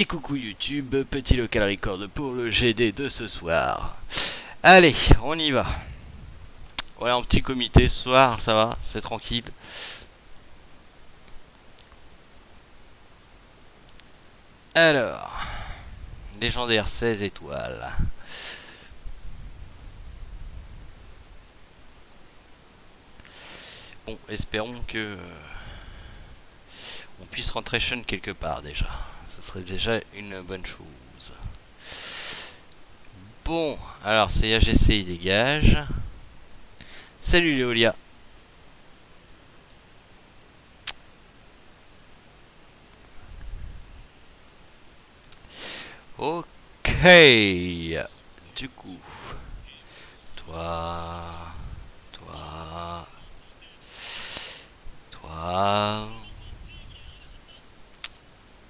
Et coucou YouTube, petit local record pour le GD de ce soir. Allez, on y va. Voilà, un petit comité ce soir, ça va, c'est tranquille. Alors, légendaire 16 étoiles. Bon, espérons que on puisse rentrer Sean quelque part déjà. Ce serait déjà une bonne chose. Bon, alors c'est AGC, il dégage. Salut Léolia. Ok. Du coup, toi, toi, toi,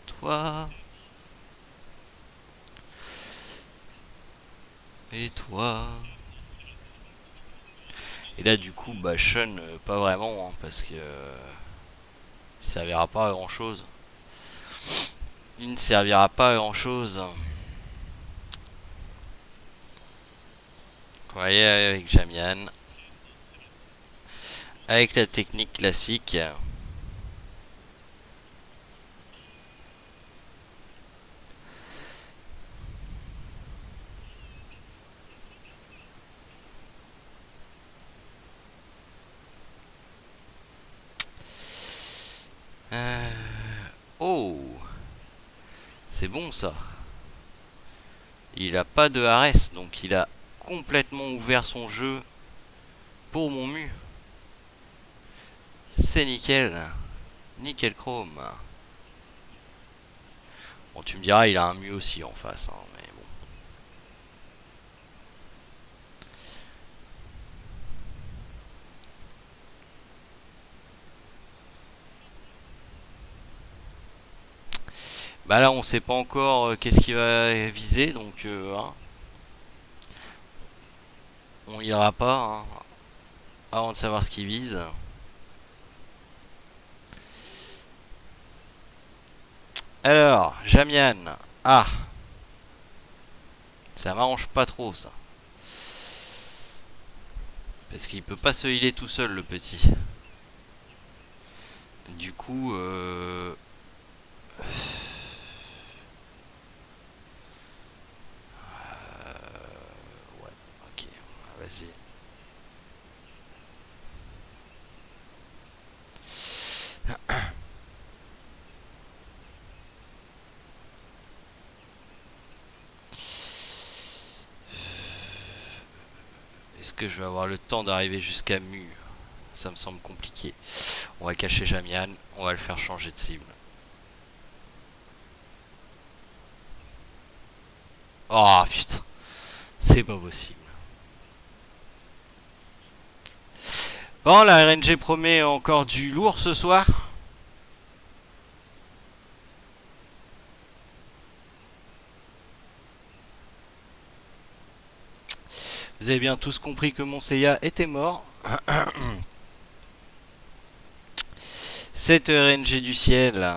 toi, et toi. Et là, du coup, bah, Sean, pas vraiment, hein, parce que il servira pas à grand chose. Il ne servira pas à grand chose. On va y aller avec Jamian. Avec la technique classique. Euh, Oh, c'est bon ça. Il a pas de Ares, donc il a complètement ouvert son jeu pour mon mu. C'est nickel. Nickel chrome. Bon, tu me diras, il a un mu aussi en face, hein, mais bon. Bah là, on sait pas encore qu'est-ce qu'il va viser, donc hein, on ira pas hein, avant de savoir ce qu'il vise. Alors, Jamian. Ah, ça m'arrange pas trop ça. Parce qu'il peut pas se healer tout seul, le petit. Du coup, ouais, ok, vas-y. Est-ce que je vais avoir le temps d'arriver jusqu'à Mu? Ça me semble compliqué. On va cacher Jamian, on va le faire changer de cible. Oh putain, c'est pas possible. Bon, la RNG promet encore du lourd ce soir. Vous avez bien tous compris que mon Seiya était mort. Cette RNG du ciel.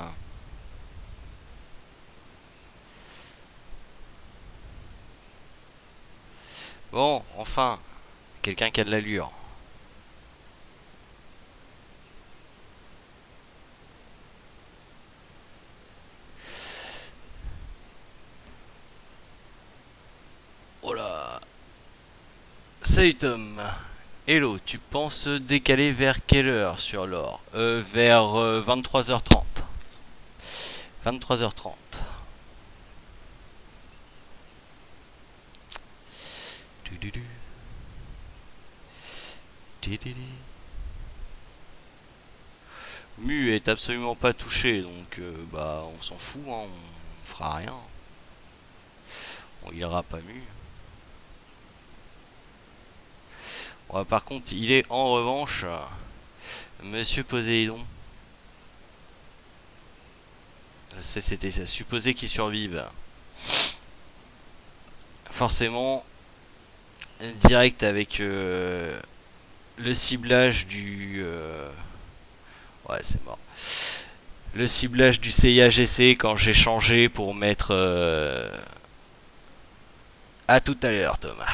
Bon, enfin, quelqu'un qui a de l'allure. Oh là. Salut Tom. Hello, tu penses décaler vers quelle heure sur l'or Vers 23h30. 23h30. Mu est absolument pas touché, donc bah on s'en fout, hein, on fera rien. On ira pas Mu. Ouais, par contre, il est en revanche Monsieur Poséidon. C'était supposé qu'il survive. Forcément, direct avec le ciblage du... ouais, c'est mort. Le ciblage du CIA-GC quand j'ai changé pour mettre... À tout à l'heure, Thomas.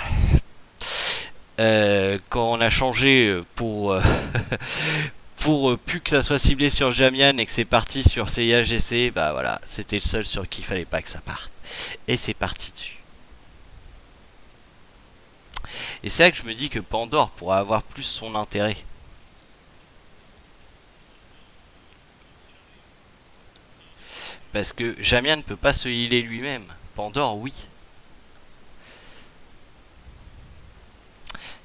Quand on a changé pour... pour plus que ça soit ciblé sur Jamian et que c'est parti sur CIA-GC, bah voilà, c'était le seul sur qui il fallait pas que ça parte. Et c'est parti dessus. Et c'est là que je me dis que Pandore pourra avoir plus son intérêt. Parce que Jamian ne peut pas se healer lui-même. Pandore, oui.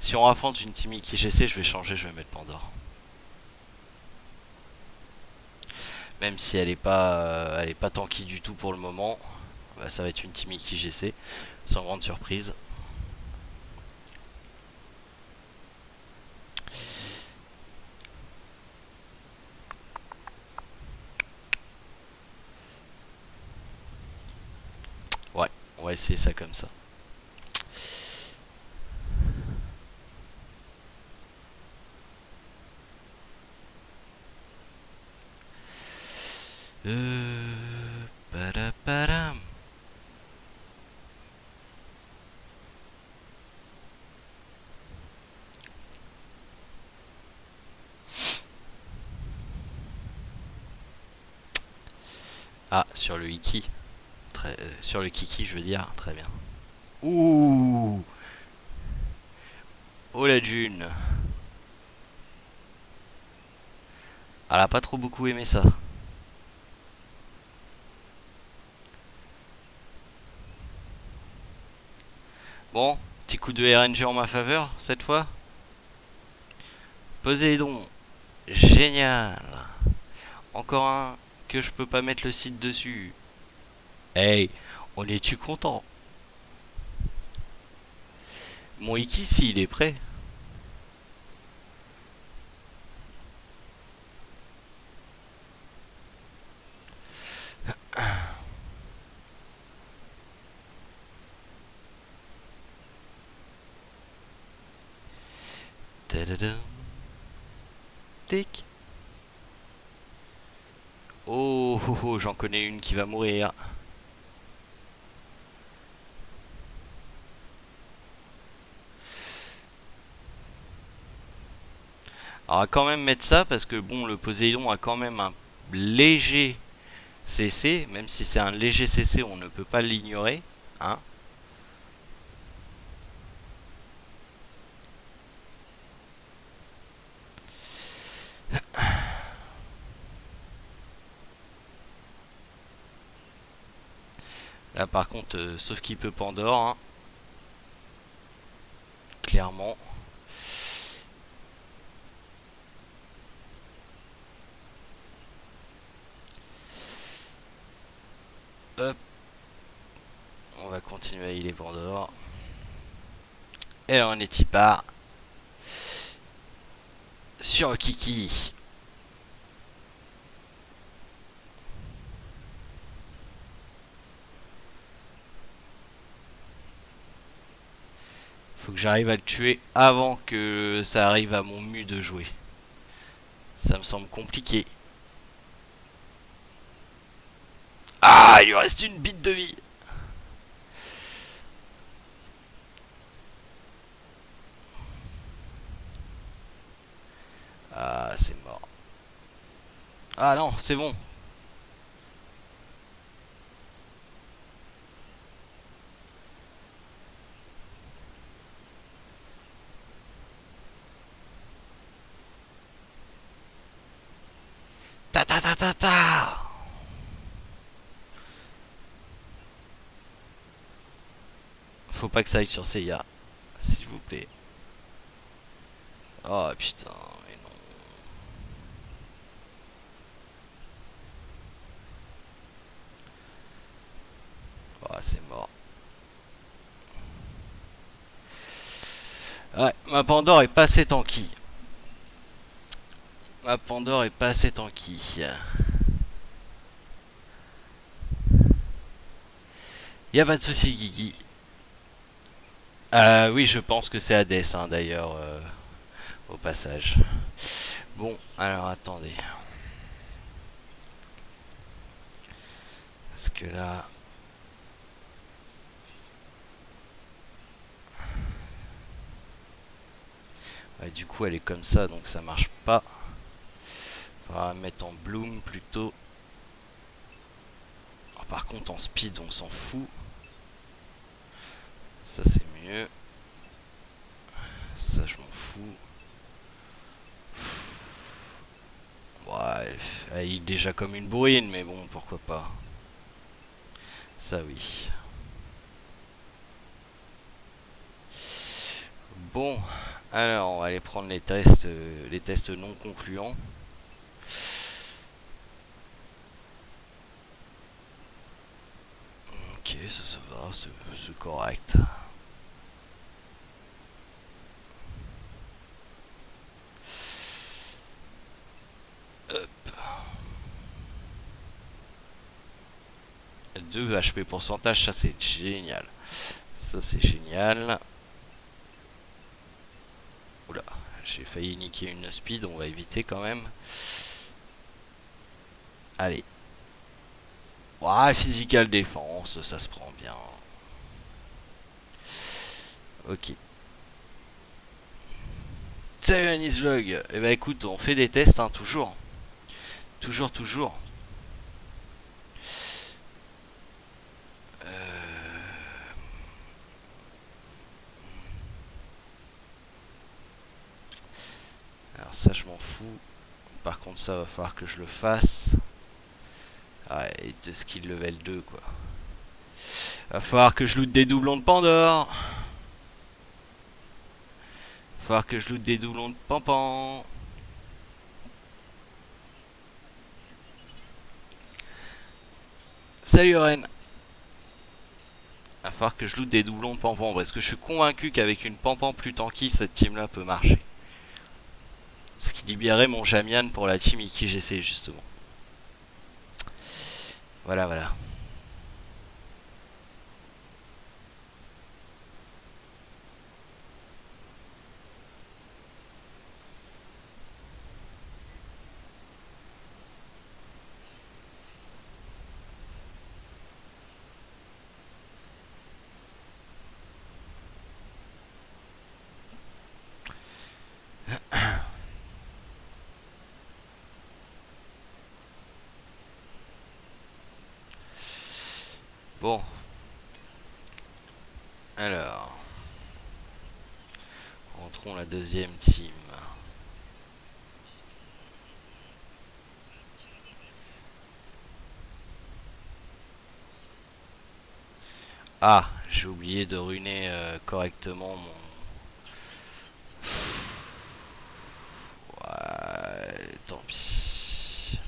Si on affronte une team qui GC, je vais changer, je vais mettre Pandore. Même si elle est pas tanky du tout pour le moment. Bah, ça va être une team qui GC, sans grande surprise. Ouais, on va essayer ça comme ça. Padam. Ah, sur le Iki. Sur le Kiki, je veux dire. Très bien. Ouh. Oh la June. Elle a pas trop beaucoup aimé ça. Bon, petit coup de RNG en ma faveur, cette fois. Poséidon. Génial. Encore un que je peux pas mettre le site dessus. Hey, on est-tu content? Mon Iki, s'il est prêt. Tadadam. Tic. Oh, oh, oh, j'en connais une qui va mourir. Alors, on va quand même mettre ça parce que bon, le Poséidon a quand même un léger CC. Même si c'est un léger CC, on ne peut pas l'ignorer. Hein. Là, par contre, sauf qu'il peut Pandore. Hein. Clairement. Hop. On va continuer à healer Pandore. Et là, on est y part. Sur Kiki. Faut que j'arrive à le tuer avant que ça arrive à mon mu de jouer. Ça me semble compliqué. Ah, il lui reste une bite de vie. Ah, c'est mort. Ah non, c'est bon. Ta ta ta ta ta. Faut pas que ça aille sur Seiya, s'il vous plaît. Oh putain, mais non. Oh, c'est mort. Ouais, ma Pandore est pas assez tanky. Ma Pandore est pas assez tanky. Y a pas de souci, Guigui. Oui, je pense que c'est Hades, hein, d'ailleurs, au passage. Bon, alors attendez. Parce que là... Ouais, du coup, elle est comme ça, donc ça marche pas. Faudra la mettre en bloom plutôt. Alors, par contre, en speed, on s'en fout. Ça, c'est mieux. Ça, je m'en fous. Ouais, elle est déjà comme une bourrine, mais bon, pourquoi pas. Ça, oui. Bon, alors, on va aller prendre les tests non concluants. Ok, ça va, c'est correct. Hop. 2 HP pourcentage, ça c'est génial. Ça c'est génial. Oula, j'ai failli niquer une speed, on va éviter quand même. Allez. Ouais, physical défense, ça se prend bien. Ok. Salut Anis Vlog. Eh ben écoute, on fait des tests, hein, toujours. Toujours, toujours. Alors ça, je m'en fous. Par contre, ça va falloir que je le fasse. Ouais, et de skill level 2, quoi. Va falloir que je loot des doublons de Pandore. Va falloir que je loot des doublons de Pampan. Salut Ren. Va falloir que je loot des doublons de Pampan. Parce que je suis convaincu qu'avec une Pampan plus tanky, cette team là peut marcher. Ce qui libérait mon Jamian pour la team IKGC justement. Voilà, voilà. Bon. Alors. Rentrons la deuxième team. Ah, j'ai oublié de ruiner correctement mon... Ouais, tant pis.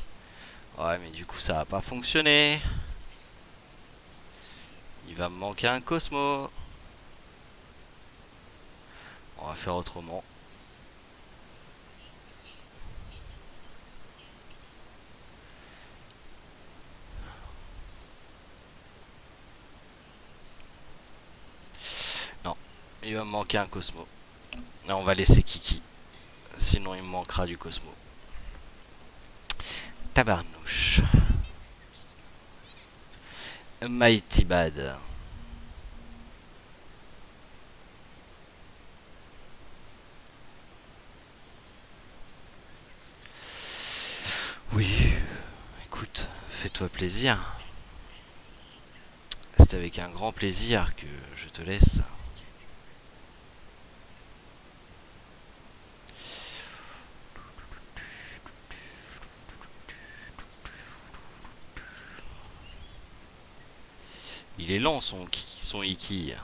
Ouais, mais du coup ça va pas fonctionner. Il va me manquer un Cosmo. On va faire autrement. Non, il va me manquer un Cosmo. Là, on va laisser Kiki. Sinon, il me manquera du Cosmo. Tabarnouche. Mighty Bad. Oui, écoute, fais-toi plaisir. C'est avec un grand plaisir que je te laisse. Il est lent son Iki. Son Iki.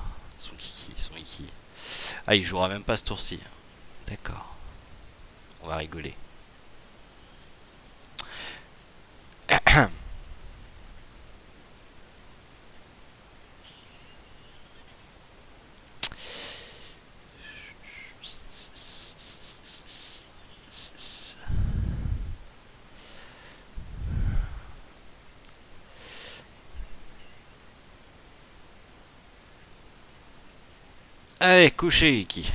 Ah, il jouera même pas ce tour-ci. D'accord. On va rigoler. Allez, couchez Iki.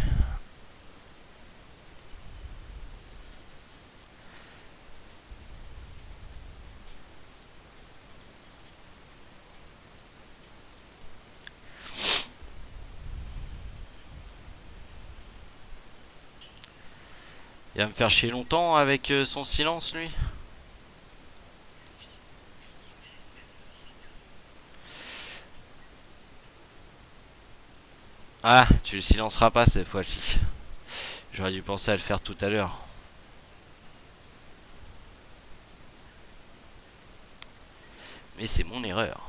Il va me faire chier longtemps avec son silence, lui. Ah, tu le silenceras pas cette fois-ci. J'aurais dû penser à le faire tout à l'heure. Mais c'est mon erreur.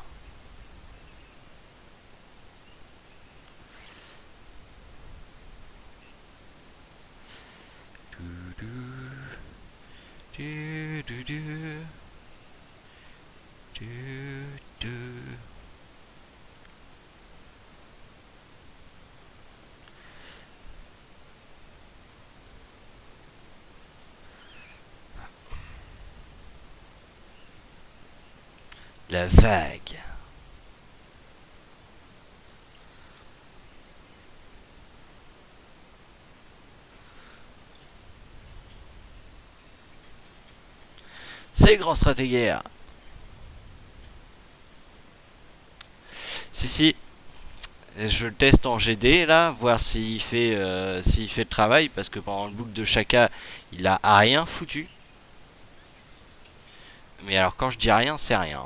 La vague. C'est grand stratégaire. Si, je le teste en GD là, voir s'il fait le travail, parce que pendant le book de Chaka, il a rien foutu. Mais alors quand je dis rien, c'est rien.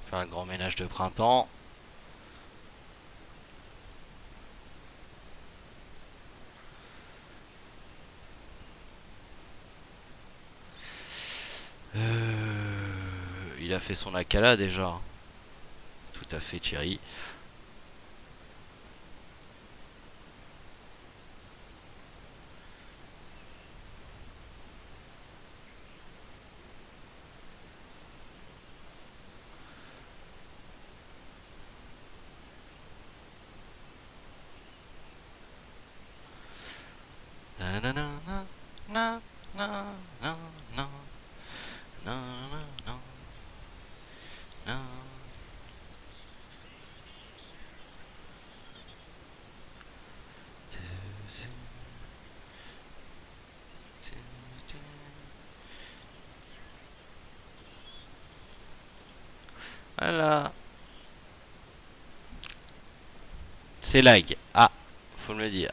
Faire un grand ménage de printemps. Il a fait son Akala déjà. Tout à fait, Thierry. Voilà. C'est lag. Ah, faut me le dire.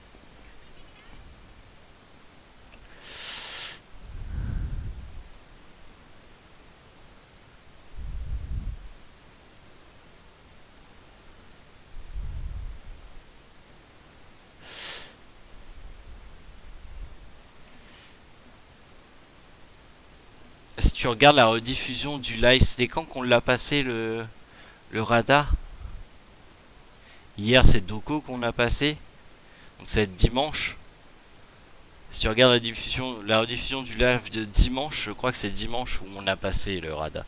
Si tu regardes la rediffusion du live, c'était quand qu'on l'a passé le radar? Hier, c'est Doko qu'on a passé. Donc c'est dimanche. Si tu regardes la rediffusion du live de dimanche, je crois que c'est dimanche où on a passé le radar.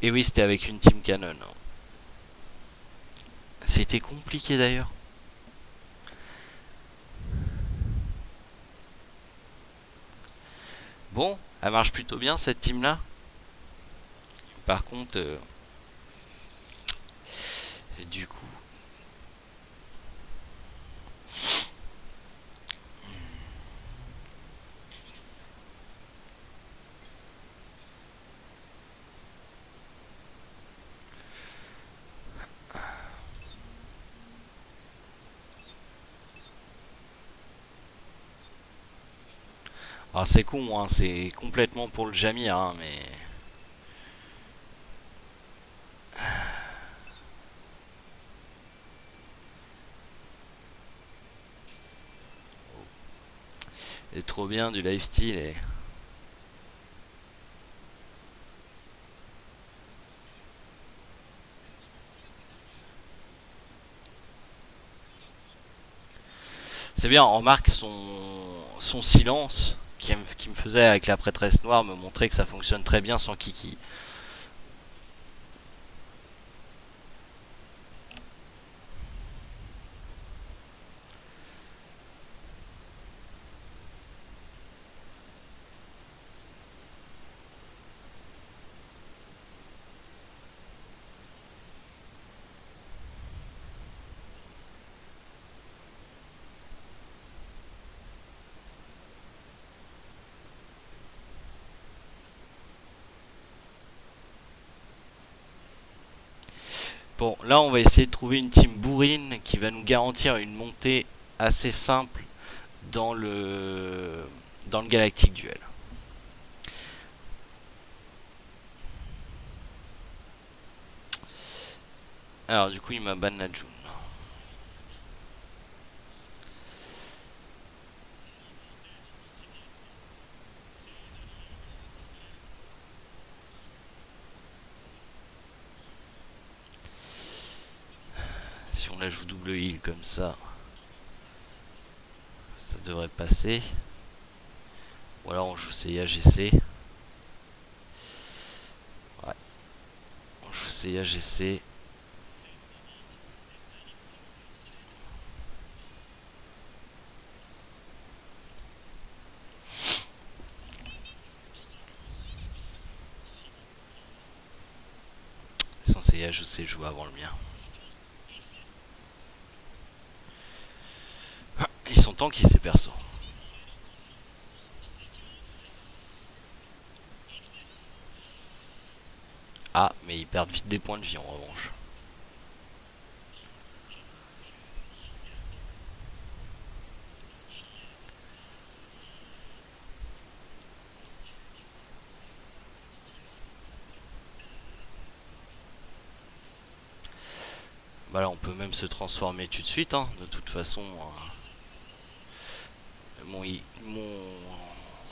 Et oui, c'était avec une Team Canon. C'était compliqué d'ailleurs. Bon, elle marche plutôt bien cette team là. Par contre, du coup, alors c'est con, hein, c'est complètement pour le Jamir, hein, mais C'est trop bien du lifesteal et... C'est bien, on remarque son silence qui me faisait avec la prêtresse noire me montrer que ça fonctionne très bien sans Kiki. Bon, là on va essayer de trouver une team bourrine qui va nous garantir une montée assez simple dans le Galactic Duel. Alors du coup il m'a ban la June. Si on la joue double heal comme ça devrait passer. Ou alors on joue CAGC. Ouais. On joue CAGC. Son CAGC joue avant le mien. Ils sont tanky ces persos. Ah, mais ils perdent vite des points de vie en revanche. Bah là on peut même se transformer tout de suite hein. De toute façon mon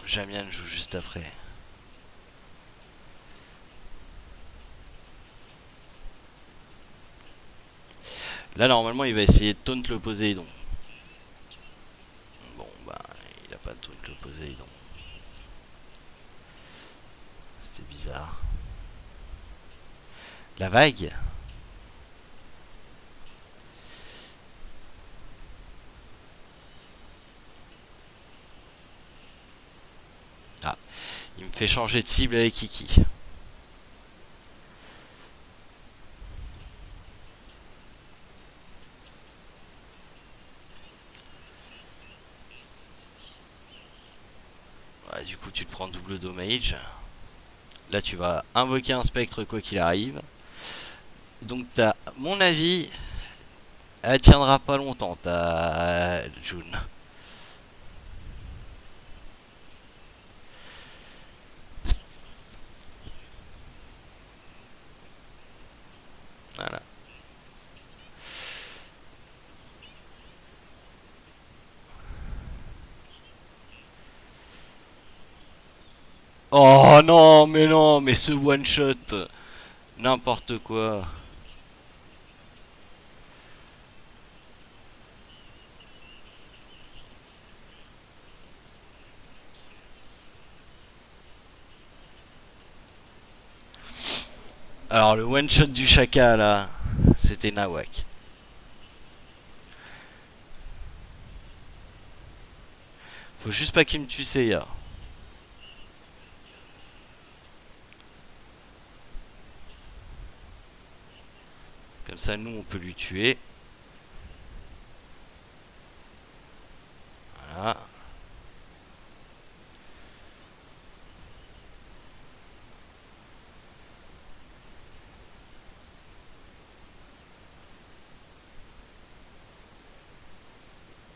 Jamian joue juste après. Là normalement il va essayer de taunt le Poséidon. Bon bah il a pas de taunt le Poséidon. C'était bizarre. La vague. Ah, il me fait changer de cible avec Kiki. Ouais, du coup tu te prends double damage. Là tu vas invoquer un spectre quoi qu'il arrive. Donc t'as, mon avis, elle tiendra pas longtemps ta June. Voilà. Oh non, mais ce one shot, n'importe quoi. Alors le one shot du Chaka là, c'était Nawak. Faut juste pas qu'il me tue Seiya. Comme ça nous on peut lui tuer. Voilà.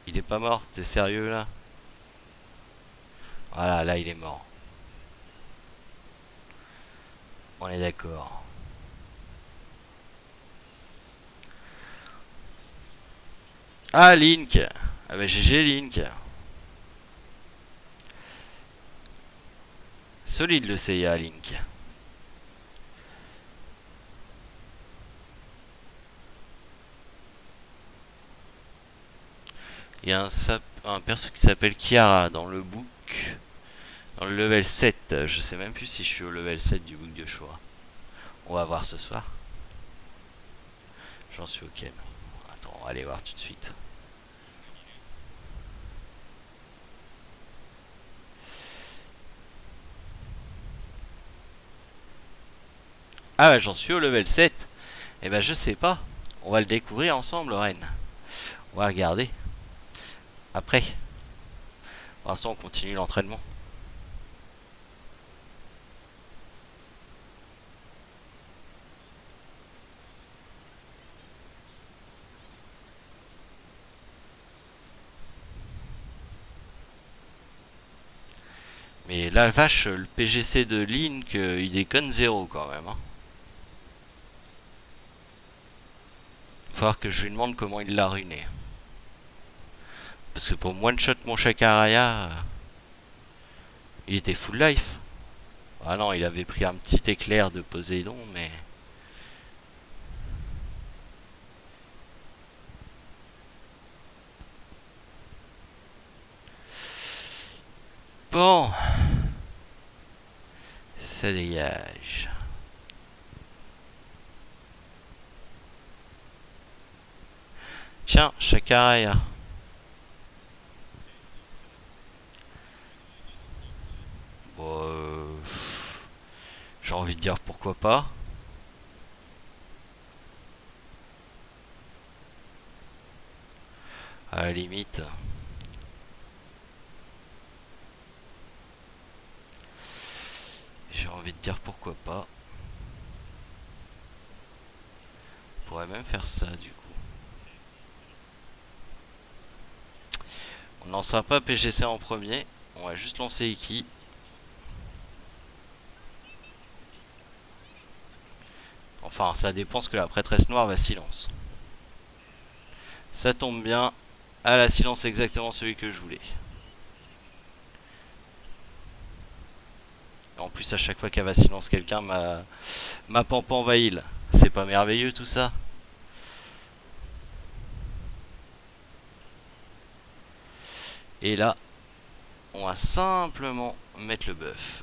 Il est pas mort, t'es sérieux là? Voilà, là il est mort. On est d'accord. Ah Link. Ah bah GG Link. Solide le CIA Link. Il y a un perso qui s'appelle Kiara dans le book. Dans le level 7. Je sais même plus si je suis au level 7 du book de choix. On va voir ce soir. J'en suis auquel. Attends, on va aller voir tout de suite. Ah bah j'en suis au level 7. Et bah je sais pas. On va le découvrir ensemble, Lorraine. On va regarder. Après. Pour l'instant, on continue l'entraînement. Mais la vache, le PGC de Link, il déconne zéro quand même. Hein. Faut voir que je lui demande comment il l'a ruiné. Parce que pour one-shot mon Shakaraya, il était full life. Ah non, il avait pris un petit éclair de Poséidon, mais... Bon, ça dégage. Tiens, Shakaraya. Bon, j'ai envie de dire pourquoi pas. À la limite. J'ai envie de dire pourquoi pas. On pourrait même faire ça du coup. On lancera pas PGC en premier. On va juste lancer Iki. Enfin, ça dépend ce que la prêtresse noire va silence. Ça tombe bien. À la silence exactement celui que je voulais. En plus, à chaque fois qu'elle va silence quelqu'un, ma pampan va heal. C'est pas merveilleux tout ça? Et là, on va simplement mettre le buff.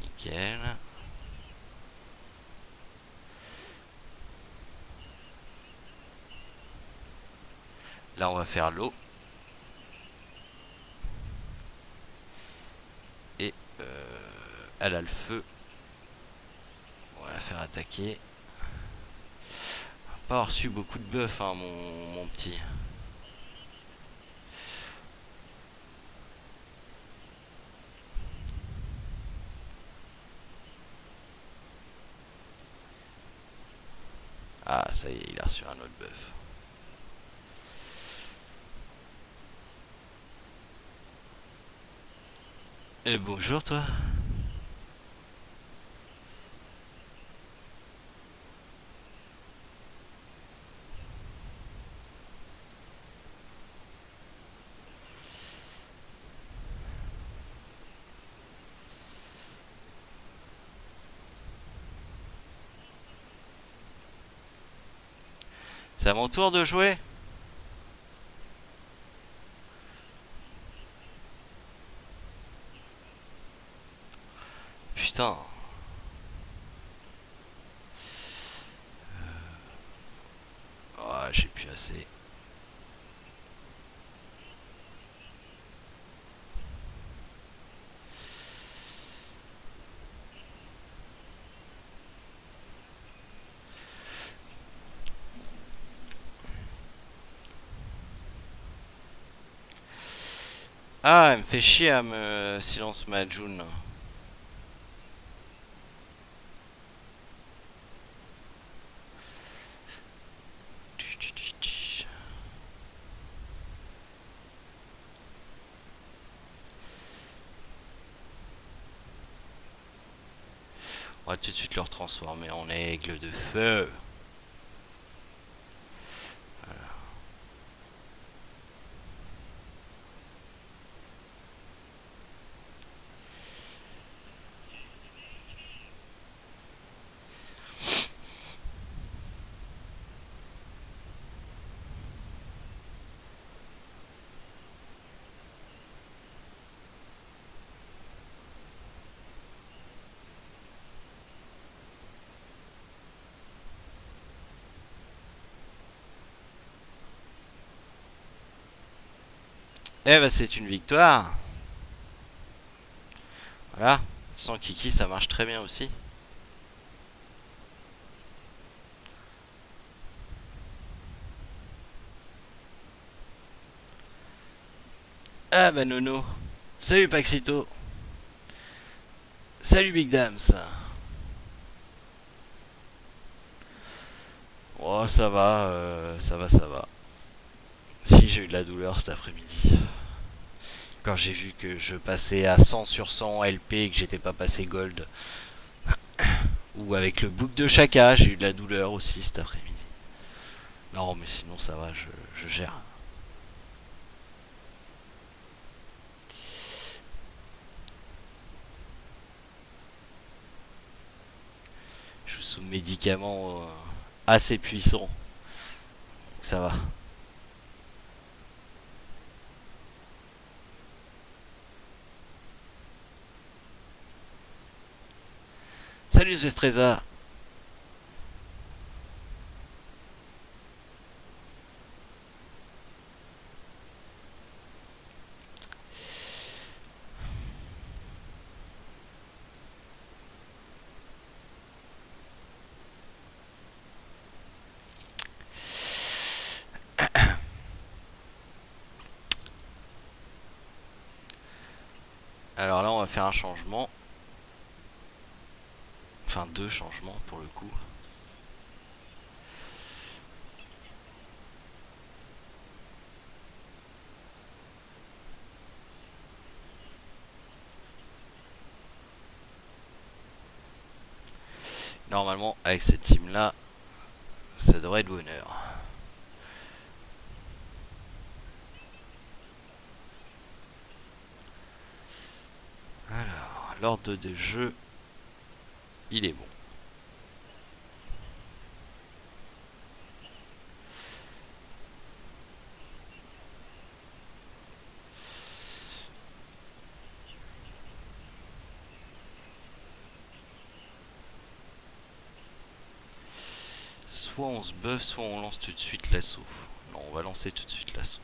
Nickel. Là, on va faire l'eau. Et elle a le feu. On va la faire attaquer. On va pas avoir reçu beaucoup de buff, hein, mon petit. Ah, ça y est, il a reçu un autre buff. Et bonjour, toi. C'est à mon tour de jouer. Putain. Oh, j'ai plus assez. Ah, elle me fait chier à me silence ma June. On va tout de suite le transformer en aigle de feu. Eh ben c'est une victoire. Voilà. Sans Kiki ça marche très bien aussi. Ah bah Nono. Salut Paxito. Salut Big Dams. Oh ça va, ça va. Si j'ai eu de la douleur cet après-midi. Quand j'ai vu que je passais à 100 sur 100 LP et que j'étais pas passé Gold. Ou avec le bouc de Chaka, j'ai eu de la douleur aussi cet après-midi. Non mais sinon ça va, je gère. Je suis sous médicaments assez puissants. Donc ça va. Salut Zestreza. Alors là on va faire un changement. Enfin deux changements pour le coup. Normalement avec cette team là, ça devrait être bonheur. Alors, l'ordre de jeu, il est bon. Soit on se buff, soit on lance tout de suite l'assaut. Non, on va lancer tout de suite l'assaut.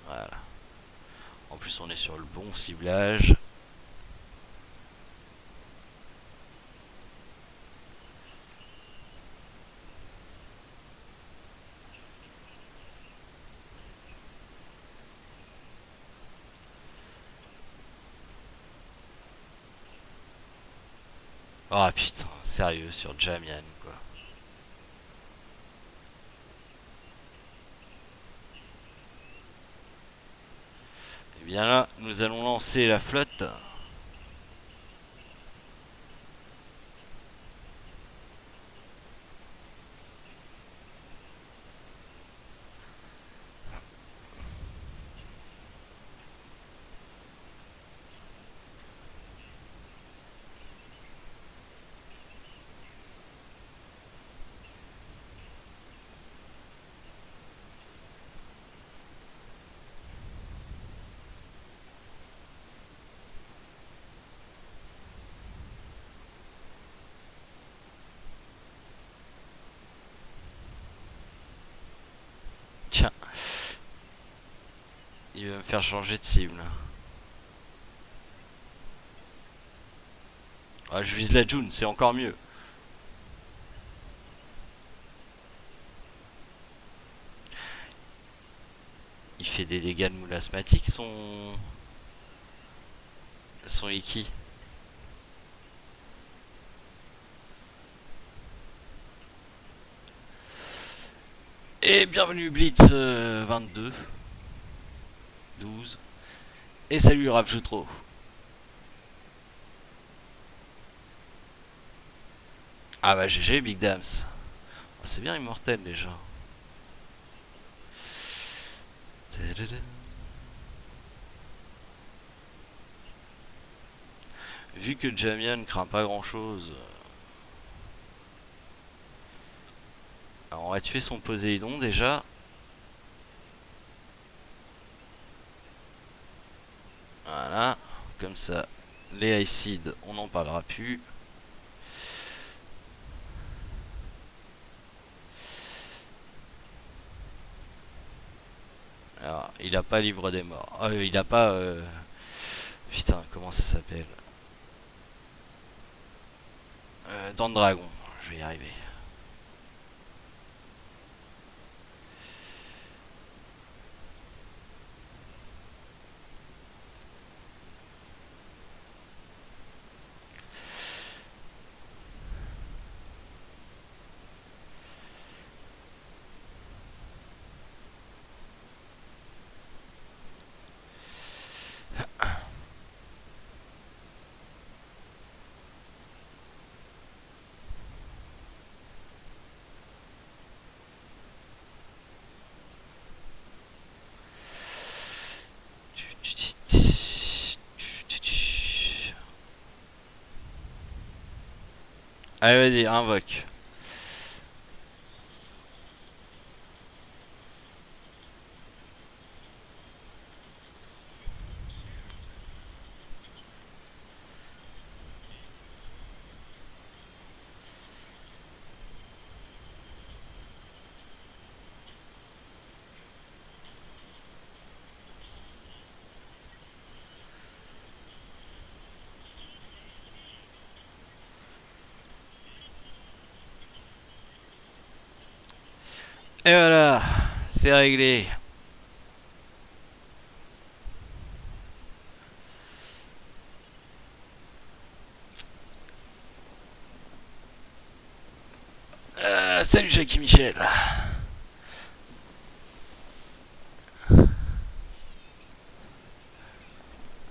Voilà. En plus, on est sur le bon ciblage. Ah putain, sérieux, sur Jamian, quoi. Et bien là, nous allons lancer la flotte. Tiens, il va me faire changer de cible. Ah, je vise la June, c'est encore mieux. Il fait des dégâts de moule asthmatique, son Iki. Et bienvenue Blitz 22, 12. Et salut Raph Jutro. Ah bah GG Big Dams. Oh, c'est bien immortel déjà. Vu que Jamian craint pas grand chose, on va tuer son Poséidon déjà. Voilà, comme ça, les Icides, on n'en parlera plus. Alors, il a pas livre des morts. Il a pas. Putain, comment ça s'appelle? Dents de dragon. Je vais y arriver. Allez, vas-y, invoque. Et voilà, c'est réglé. Salut Jackie Michel.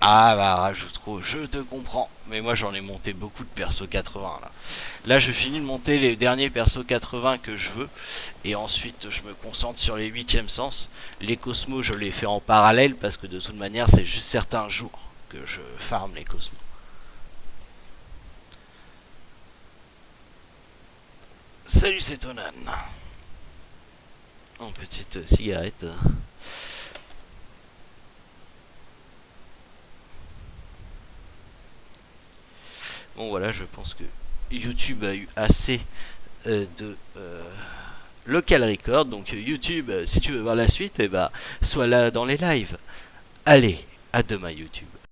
Ah bah rajoute trop, je te comprends. Mais moi j'en ai monté beaucoup de persos 80 là. Là je finis de monter les derniers persos 80 que je veux. Et ensuite je me concentre sur les 8ème sens. Les cosmos je les fais en parallèle parce que de toute manière c'est juste certains jours que je farm les cosmos. Salut c'est Tonan. En petite cigarette. Bon voilà, je pense que YouTube a eu assez de local record. Donc YouTube, si tu veux voir la suite, eh ben, sois là dans les lives. Allez, à demain YouTube.